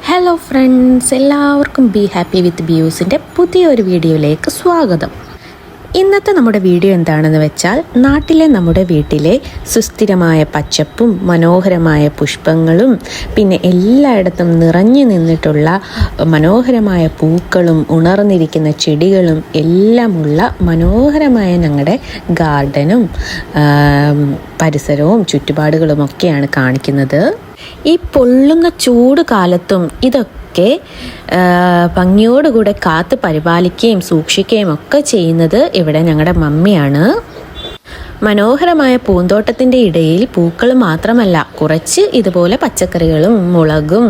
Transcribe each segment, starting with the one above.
Hello friends, എല്ലാവർക്കും be happy with ബ്യൂസിൻ്റെ പുതിയൊരു വീഡിയോയിലേക്ക് സ്വാഗതം. ഇന്നത്തെ നമ്മുടെ വീഡിയോ എന്താണെന്ന് വെച്ചാൽ, നാട്ടിലെ നമ്മുടെ വീട്ടിലെ സുസ്ഥിരമായ പച്ചപ്പും മനോഹരമായ പുഷ്പങ്ങളും പിന്നെ എല്ലായിടത്തും നിറഞ്ഞു നിന്നിട്ടുള്ള മനോഹരമായ പൂക്കളും ഉണർന്നിരിക്കുന്ന ചെടികളും എല്ലാമുള്ള മനോഹരമായ ഞങ്ങളുടെ ഗാർഡനും പരിസരവും ചുറ്റുപാടുകളുമൊക്കെയാണ് കാണിക്കുന്നത്. ഈ പൊള്ളുന്ന ചൂട് കാലത്തും ഇതൊക്കെ ഭംഗിയോടുകൂടെ കാത്ത് പരിപാലിക്കുകയും സൂക്ഷിക്കുകയും ഒക്കെ ചെയ്യുന്നത് ഇവിടെ ഞങ്ങളുടെ മമ്മിയാണ്. മനോഹരമായ പൂന്തോട്ടത്തിൻ്റെ ഇടയിൽ പൂക്കൾ മാത്രമല്ല, കുറച്ച് ഇതുപോലെ പച്ചക്കറികളും മുളകും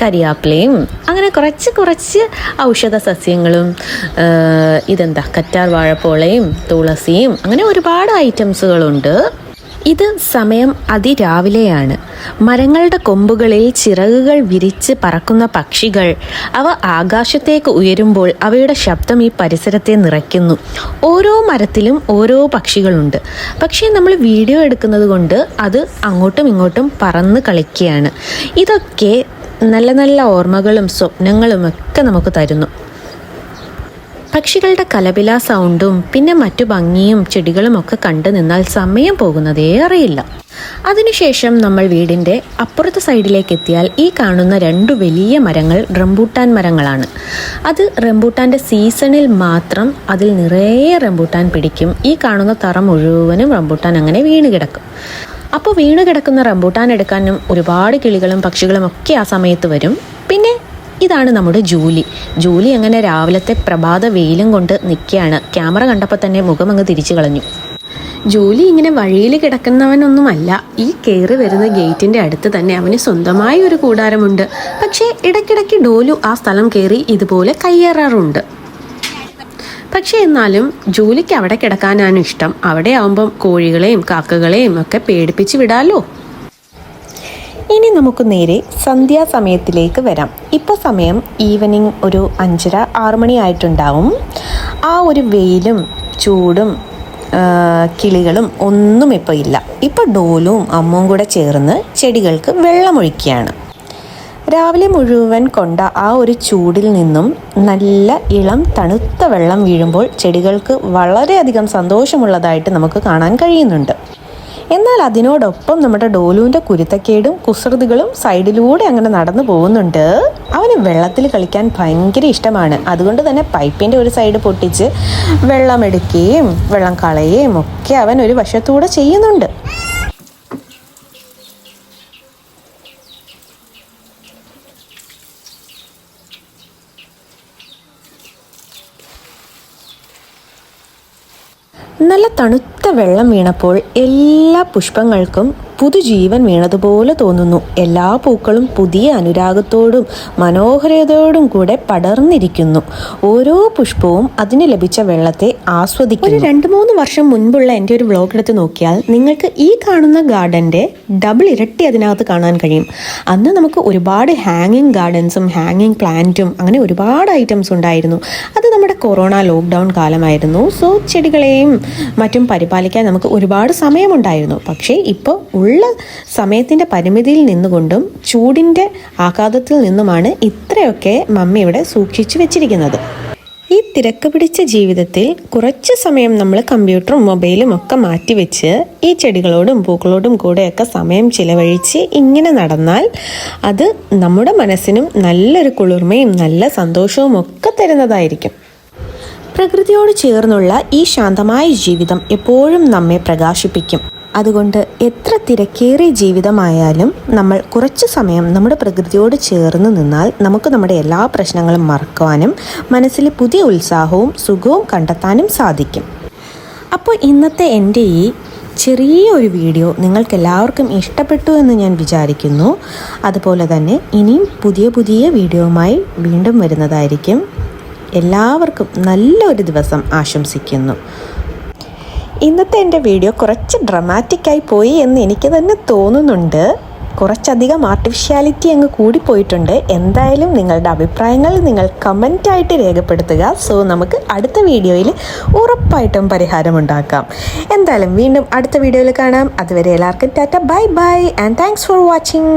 കരിയാപ്പിലയും അങ്ങനെ കുറച്ച് ഔഷധ സസ്യങ്ങളും കറ്റാർ വാഴപ്പോളയും തുളസിയും അങ്ങനെ ഒരുപാട് ഐറ്റംസുകളുണ്ട്. ഇത് സമയം അതിരാവിലെയാണ്. മരങ്ങളുടെ കൊമ്പുകളിൽ ചിറകുകൾ വിരിച്ച് പറക്കുന്ന പക്ഷികൾ അവ ആകാശത്തേക്ക് ഉയരുമ്പോൾ അവയുടെ ശബ്ദം ഈ പരിസരത്തെ നിറയ്ക്കുന്നു. ഓരോ മരത്തിലും ഓരോ പക്ഷികളുണ്ട്. പക്ഷേ നമ്മൾ വീഡിയോ എടുക്കുന്നത് കൊണ്ട് അത് അങ്ങോട്ടും ഇങ്ങോട്ടും പറന്ന് കളിക്കുകയാണ്. ഇതൊക്കെ നല്ല നല്ല ഓർമ്മകളും സ്വപ്നങ്ങളും ഒക്കെ നമുക്ക് തരുന്നു. പക്ഷികളുടെ കലപില സൗണ്ടും പിന്നെ മറ്റു ഭംഗിയും ചെടികളും ഒക്കെ കണ്ടു നിന്നാൽ സമയം പോകുന്നതേ അറിയില്ല. അതിനുശേഷം നമ്മൾ വീടിൻ്റെ അപ്പുറത്തെ സൈഡിലേക്ക് എത്തിയാൽ ഈ കാണുന്ന 2 വലിയ മരങ്ങൾ റംബൂട്ടാൻ മരങ്ങളാണ്. അത് റംബൂട്ടാൻ്റെ സീസണിൽ മാത്രം അതിൽ നിറയെ റംബൂട്ടാൻ പിടിക്കും. ഈ കാണുന്ന തറ മുഴുവനും റംബൂട്ടാൻ അങ്ങനെ വീണ് കിടക്കും. അപ്പോൾ വീണ് കിടക്കുന്ന റംബൂട്ടാൻ എടുക്കാനും ഒരുപാട് കിളികളും പക്ഷികളും ഒക്കെ ആ സമയത്ത് വരും. പിന്നെ ഇതാണ് നമ്മുടെ ജൂലി അങ്ങനെ രാവിലത്തെ പ്രഭാത വെയിലും കൊണ്ട് നിൽക്കുകയാണ്. ക്യാമറ കണ്ടപ്പോൾ തന്നെ മുഖം അങ്ങ് തിരിച്ചു കളഞ്ഞു. ജൂലി ഇങ്ങനെ വഴിയിൽ കിടക്കുന്നവനൊന്നുമല്ല. ഈ കയറി വരുന്ന ഗേറ്റിൻ്റെ അടുത്ത് തന്നെ അവന് സ്വന്തമായി ഒരു കൂടാരമുണ്ട്. പക്ഷേ ഇടയ്ക്കിടയ്ക്ക് ഡോലു ആ സ്ഥലം കയറി ഇതുപോലെ കയ്യേറാറുണ്ട്. പക്ഷേ എന്നാലും ജൂലിക്ക് അവിടെ കിടക്കാനാണ് ഇഷ്ടം. അവിടെ ആവുമ്പം കോഴികളെയും കാക്കകളെയും ഒക്കെ പേടിപ്പിച്ച് വിടാലോ. ഇനി നമുക്ക് നേരെ സന്ധ്യാസമയത്തിലേക്ക് വരാം. ഇപ്പോൾ സമയം ഈവനിങ് ഒരു 5:30-6 മണി ആയിട്ടുണ്ടാവും. ആ ഒരു വെയിലും ചൂടും കിളികളും ഒന്നും ഇപ്പോൾ ഇല്ല. ഇപ്പോൾ ഡോലും അമ്മും കൂടെ ചേർന്ന് ചെടികൾക്ക് വെള്ളമൊഴിക്കുകയാണ്. രാവിലെ മുഴുവൻ കൊണ്ട ആ ഒരു ചൂടിൽ നിന്നും നല്ല ഇളം തണുത്ത വെള്ളം വീഴുമ്പോൾ ചെടികൾക്ക് വളരെയധികം സന്തോഷമുള്ളതായിട്ട് നമുക്ക് കാണാൻ കഴിയുന്നുണ്ട്. എന്നാൽ അതിനോടൊപ്പം നമ്മുടെ ഡോലുവിൻ്റെ കുരുത്തക്കേടും കുസൃതികളും സൈഡിലൂടെ അങ്ങനെ നടന്നു പോകുന്നുണ്ട്. അവന് വെള്ളത്തിൽ കളിക്കാൻ ഭയങ്കര ഇഷ്ടമാണ്. അതുകൊണ്ട് തന്നെ പൈപ്പിൻ്റെ ഒരു സൈഡ് പൊട്ടിച്ച് വെള്ളം എടുക്കുകയും വെള്ളം കളയുകയും ഒക്കെ അവൻ ഒരു വശത്തൂടെ ചെയ്യുന്നുണ്ട്. നല്ല തണുത്ത വെള്ളം വീണപ്പോൾ എല്ലാ പുഷ്പങ്ങൾക്കും പുതുജീവൻ വീണതുപോലെ തോന്നുന്നു. എല്ലാ പൂക്കളും പുതിയ അനുരാഗത്തോടും മനോഹരതയോടും കൂടെ പടർന്നിരിക്കുന്നു. ഓരോ പുഷ്പവും അതിന് ലഭിച്ച വെള്ളത്തെ ആസ്വദിക്കുന്നു. ഒരു 2-3 വർഷം മുൻപുള്ള എൻ്റെ ഒരു വ്ലോഗ് എടുത്ത് നോക്കിയാൽ നിങ്ങൾക്ക് ഈ കാണുന്ന ഗാർഡൻ്റെ ഡബിൾ ഇരട്ടി അതിനകത്ത് കാണാൻ കഴിയും. അന്ന് നമുക്ക് ഒരുപാട് ഹാങ്ങിങ് ഗാർഡൻസും ഹാങ്ങിങ് പ്ലാന്റും അങ്ങനെ ഒരുപാട് ഐറ്റംസ് ഉണ്ടായിരുന്നു. അത് നമ്മുടെ കൊറോണ ലോക്ക്ഡൗൺ കാലമായിരുന്നു. സോ ചെടികളെയും മറ്റും പരിപാലിക്കാൻ നമുക്ക് ഒരുപാട് സമയമുണ്ടായിരുന്നു. പക്ഷേ ഇപ്പോൾ ഉള്ള സമയത്തിൻ്റെ പരിമിതിയിൽ നിന്നുകൊണ്ടും ചൂടിൻ്റെ ആഘാതത്തിൽ നിന്നുമാണ് ഇത്രയൊക്കെ മമ്മി ഇവിടെ സൂക്ഷിച്ചു വെച്ചിരിക്കുന്നത്. ഈ തിരക്ക് പിടിച്ച ജീവിതത്തിൽ കുറച്ച് സമയം നമ്മൾ കമ്പ്യൂട്ടറും മൊബൈലും ഒക്കെ മാറ്റിവെച്ച് ഈ ചെടികളോടും പൂക്കളോടും കൂടെയൊക്കെ സമയം ചിലവഴിച്ച് ഇങ്ങനെ നടന്നാൽ അത് നമ്മുടെ മനസ്സിനും നല്ലൊരു കുളിർമയും നല്ല സന്തോഷവും ഒക്കെ തരുന്നതായിരിക്കും. പ്രകൃതിയോട് ചേർന്നുള്ള ഈ ശാന്തമായ ജീവിതം എപ്പോഴും നമ്മെ പ്രകാശിപ്പിക്കും. അതുകൊണ്ട് എത്ര തിരക്കേറിയ ജീവിതമായാലും നമ്മൾ കുറച്ച് സമയം നമ്മുടെ പ്രകൃതിയോട് ചേർന്ന് നിന്നാൽ നമുക്ക് നമ്മുടെ എല്ലാ പ്രശ്നങ്ങളും മറക്കുവാനും മനസ്സിൽ പുതിയ ഉത്സാഹവും സുഖവും കണ്ടെത്താനും സാധിക്കും. അപ്പോൾ ഇന്നത്തെ എൻ്റെ ഈ ചെറിയൊരു വീഡിയോ നിങ്ങൾക്കെല്ലാവർക്കും ഇഷ്ടപ്പെട്ടു എന്ന് ഞാൻ വിചാരിക്കുന്നു. അതുപോലെ തന്നെ ഇനിയും പുതിയ വീഡിയോയുമായി വീണ്ടും വരുന്നതായിരിക്കും. എല്ലാവർക്കും നല്ലൊരു ദിവസം ആശംസിക്കുന്നു. ഇന്നത്തെ എൻ്റെ വീഡിയോ കുറച്ച് ഡ്രമാറ്റിക്കായി പോയി എന്ന് എനിക്ക് തന്നെ തോന്നുന്നുണ്ട്. കുറച്ചധികം ആർട്ടിഫിഷ്യാലിറ്റി അങ്ങ് കൂടിപ്പോയിട്ടുണ്ട്. എന്തായാലും നിങ്ങളുടെ അഭിപ്രായങ്ങൾ നിങ്ങൾ കമൻ്റായിട്ട് രേഖപ്പെടുത്തുക. സോ നമുക്ക് അടുത്ത വീഡിയോയിൽ ഉറപ്പായിട്ടും പരിഹാരമുണ്ടാക്കാം. എന്തായാലും വീണ്ടും അടുത്ത വീഡിയോയിൽ കാണാം. അതുവരെ എല്ലാവർക്കും Tata, bye bye and thanks for watching.